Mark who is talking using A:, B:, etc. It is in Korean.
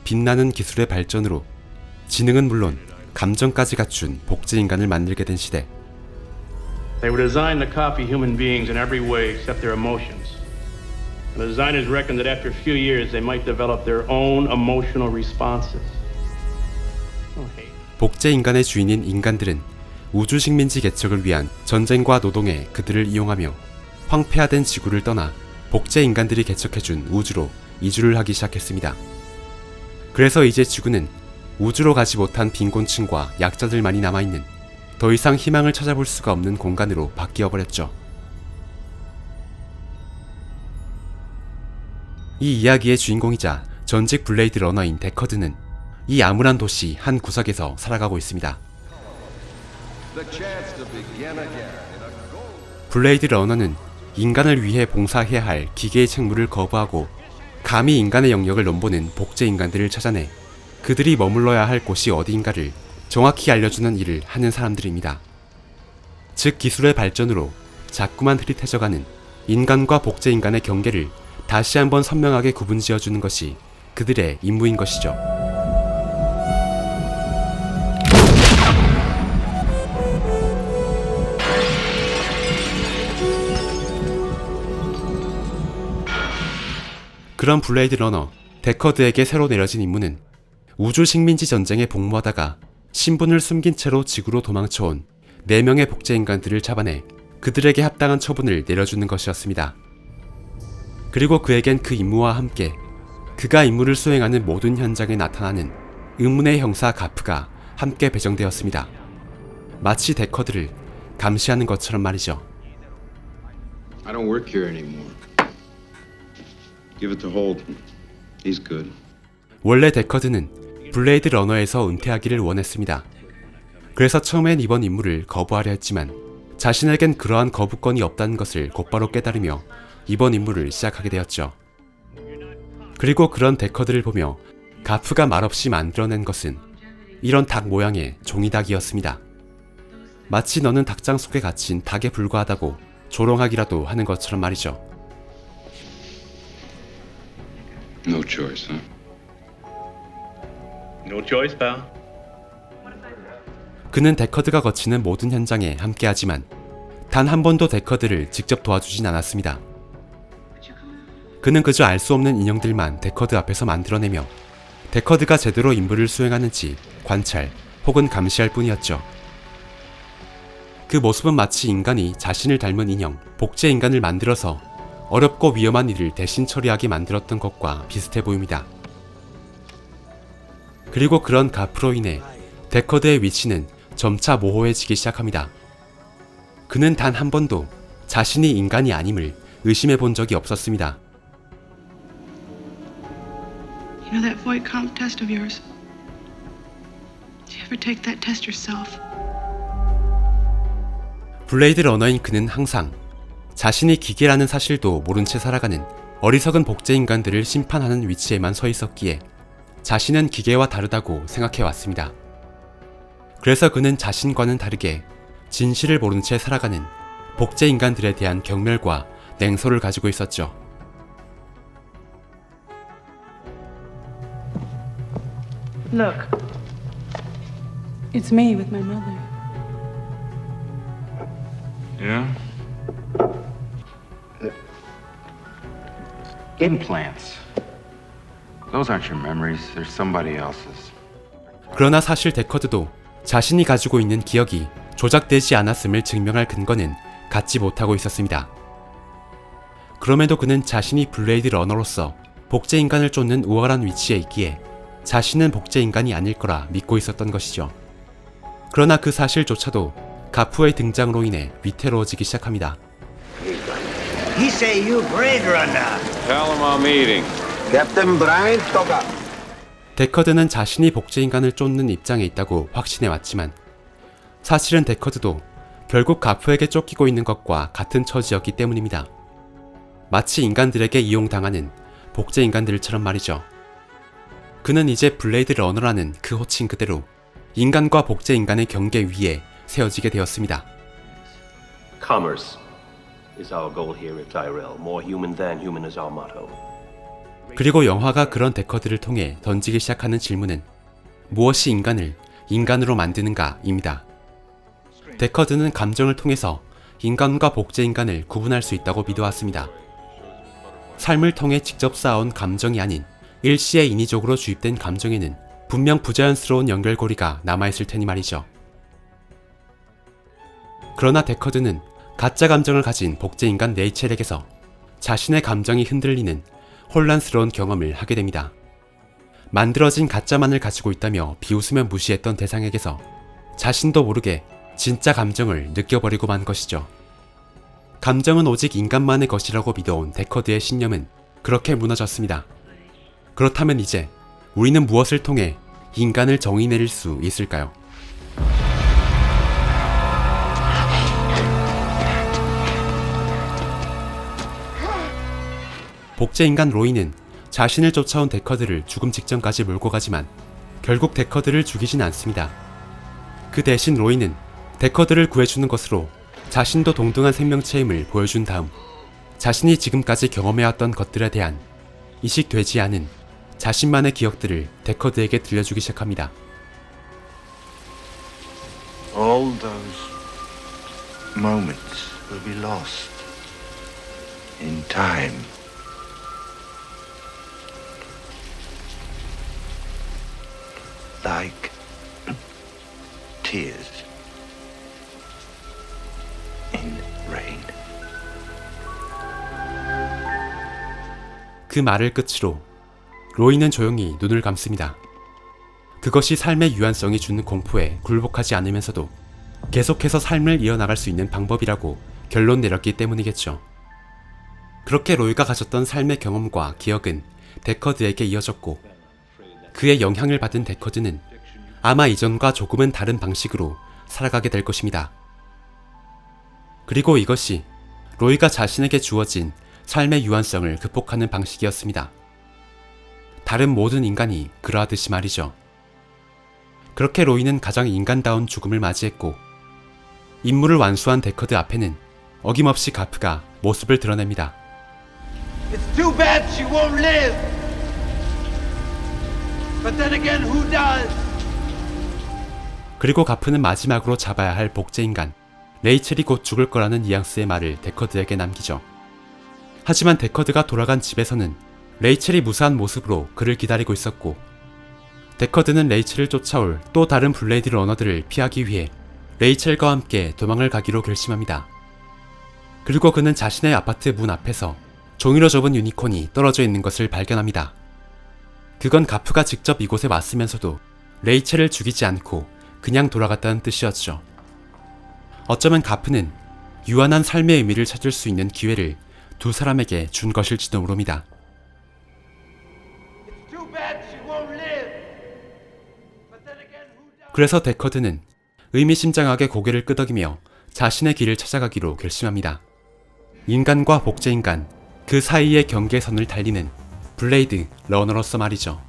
A: 빛나는 기술의 발전으로 지능은 물론 감정까지 갖춘 복제인간을 만들게 된 시대.
B: They were designed to copy human beings in every way except their emotions. And the designers reckoned that after a few years they might develop their own emotional responses.
A: 복제인간의 주인인 인간들은 우주 식민지 개척을 위한 전쟁과 노동에 그들을 이용하며 황폐화된 지구를 떠나 복제인간들이 개척해준 우주로 이주를 하기 시작했습니다. 그래서 이제 지구는 우주로 가지 못한 빈곤층과 약자들만이 남아있는 더 이상 희망을 찾아볼 수가 없는 공간으로 바뀌어버렸죠. 이 이야기의 주인공이자 전직 블레이드 러너인 데커드는 이 암울한 도시 한 구석에서 살아가고 있습니다. 블레이드 러너는 인간을 위해 봉사해야 할 기계의 책무를 거부하고 감히 인간의 영역을 넘보는 복제 인간들을 찾아내 그들이 머물러야 할 곳이 어디인가를 정확히 알려주는 일을 하는 사람들입니다. 즉 기술의 발전으로 자꾸만 흐릿해져가는 인간과 복제 인간의 경계를 다시 한번 선명하게 구분지어주는 것이 그들의 임무인 것이죠. 그런 블레이드 러너 데커드에게 새로 내려진 임무는 우주 식민지 전쟁에 복무하다가 신분을 숨긴 채로 지구로 도망쳐온 4명의 복제인간들을 잡아내 그들에게 합당한 처분을 내려주는 것이었습니다. 그리고 그에겐 그 임무와 함께 그가 임무를 수행하는 모든 현장에 나타나는 의문의 형사 가프가 함께 배정되었습니다. 마치 데커드를 감시하는 것처럼 말이죠.
C: I don't work here anymore. Give it to Holden. He's good.
A: 원래 데커드는 블레이드 러너에서 은퇴하기를 원했습니다. 그래서 처음엔 이번 임무를 거부하려 했지만 자신에겐 그러한 거부권이 없다는 것을 곧바로 깨달으며 이번 임무를 시작하게 되었죠. 그리고 그런 데커드를 보며 가프가 말없이 만들어낸 것은 이런 닭 모양의 종이닭이었습니다. 마치 너는 닭장 속에 갇힌 닭에 불과하다고 조롱하기라도 하는 것처럼 말이죠.
C: No choice, huh?
B: No choice, pal.
A: 그는 데커드가 거치는 모든 현장에 함께하지만 단 한 번도 데커드를 직접 도와주진 않았습니다. 그는 그저 알 수 없는 인형들만 데커드 앞에서 만들어내며 데커드가 제대로 임무를 수행하는지 관찰 혹은 감시할 뿐이었죠. 그 모습은 마치 인간이 자신을 닮은 인형, 복제 인간을 만들어서 어렵고 위험한 일을 대신 처리하게 만들었던 것과 비슷해 보입니다. 그리고 그런 가프로 인해 데커드의 위치는 점차 모호해지기 시작합니다. 그는 단 한 번도 자신이 인간이 아님을 의심해 본 적이 없었습니다.
D: You know that Voight-Kampff test of yours? Did you ever take that test yourself?
A: 블레이드 러너인 그는 항상 자신이 기계라는 사실도 모른 채 살아가는 어리석은 복제 인간들을 심판하는 위치에만 서 있었기에 자신은 기계와 다르다고 생각해 왔습니다. 그래서 그는 자신과는 다르게 진실을 모른 채 살아가는 복제 인간들에 대한 경멸과 냉소를 가지고 있었죠.
D: Look, it's me with my mother.
E: Yeah? Implants. Those aren't your memories. They're somebody else's.
A: 그러나 사실 데커드도 자신이 가지고 있는 기억이 조작되지 않았음을 증명할 근거는 갖지 못하고 있었습니다. 그럼에도 그는 자신이 블레이드 러너로서 복제 인간을 쫓는 우월한 위치에 있기에 자신은 복제 인간이 아닐 거라 믿고 있었던 것이죠. 그러나 그 사실조차도 가프의 등장으로 인해 위태로워지기 시작합니다.
F: He say you Blade Runner.
C: Tell him I'm eating.
F: Captain Brian Toga.
A: 데커드는 자신이 복제 인간을 쫓는 입장에 있다고 확신해 왔지만 사실은 데커드도 결국 가프에게 쫓기고 있는 것과 같은 처지였기 때문입니다. 마치 인간들에게 이용당하는 복제 인간들처럼 말이죠. 그는 이제 블레이드 러너라는 그 호칭 그대로 인간과 복제 인간의 경계 위에 세워지게 되었습니다.
G: Commerce is our goal here at Tyrell. More human than human is our motto.
A: 그리고 영화가 그런 데커드를 통해 던지기 시작하는 질문은 무엇이 인간을 인간으로 만드는가입니다. 데커드는 감정을 통해서 인간과 복제 인간을 구분할 수 있다고 믿어왔습니다. 삶을 통해 직접 쌓아온 감정이 아닌 일시에 인위적으로 주입된 감정에는 분명 부자연스러운 연결고리가 남아있을 테니 말이죠. 그러나 데커드는 가짜 감정을 가진 복제 인간 레이첼에게서 자신의 감정이 흔들리는 혼란스러운 경험을 하게 됩니다. 만들어진 가짜만을 가지고 있다며 비웃으며 무시했던 대상에게서 자신도 모르게 진짜 감정을 느껴버리고 만 것이죠. 감정은 오직 인간만의 것이라고 믿어온 데커드의 신념은 그렇게 무너졌습니다. 그렇다면 이제 우리는 무엇을 통해 인간을 정의 내릴 수 있을까요? 복제인간 로이는 자신을 쫓아온 데커드를 죽음 직전까지 몰고 가지만 결국 데커드를 죽이진 않습니다. 그 대신 로이는 데커드를 구해주는 것으로 자신도 동등한 생명체임을 보여준 다음 자신이 지금까지 경험해왔던 것들에 대한 이식되지 않은 자신만의 기억들을 데커드에게 들려주기 시작합니다.
F: All those moments will be lost in time. Like tears in rain.
A: 그 말을 끝으로 로이는 조용히 눈을 감습니다. 그것이 삶의 유한성이 주는 공포에 굴복하지 않으면서도 계속해서 삶을 이어나갈 수 있는 방법이라고 결론 내렸기 때문이겠죠. 그렇게 로이가 가졌던 삶의 경험과 기억은 데커드에게 이어졌고 그의 영향을 받은 데커드는 아마 이전과 조금은 다른 방식으로 살아가게 될 것입니다. 그리고 이것이 로이가 자신에게 주어진 삶의 유한성을 극복하는 방식이었습니다. 다른 모든 인간이 그러하듯이 말이죠. 그렇게 로이는 가장 인간다운 죽음을 맞이했고 임무를 완수한 데커드 앞에는 어김없이 가프가 모습을 드러냅니다.
F: It's too bad she won't live. But then again, who does?
A: 그리고 가프는 마지막으로 잡아야 할 복제인간 레이첼이 곧 죽을 거라는 뉘앙스의 말을 데커드에게 남기죠. 하지만 데커드가 돌아간 집에서는 레이첼이 무사한 모습으로 그를 기다리고 있었고 데커드는 레이첼을 쫓아올 또 다른 블레이드 러너들을 피하기 위해 레이첼과 함께 도망을 가기로 결심합니다. 그리고 그는 자신의 아파트 문 앞에서 종이로 접은 유니콘이 떨어져 있는 것을 발견합니다. 그건 가프가 직접 이곳에 왔으면서도 레이첼을 죽이지 않고 그냥 돌아갔다는 뜻이었죠. 어쩌면 가프는 유한한 삶의 의미를 찾을 수 있는 기회를 두 사람에게 준 것일지도 모릅니다.
F: It's too bad she won't live. But then again, who does?
A: 그래서 데커드는 의미심장하게 고개를 끄덕이며 자신의 길을 찾아가기로 결심합니다. 인간과 복제인간 그 사이의 경계선을 달리는 블레이드 러너로서 말이죠.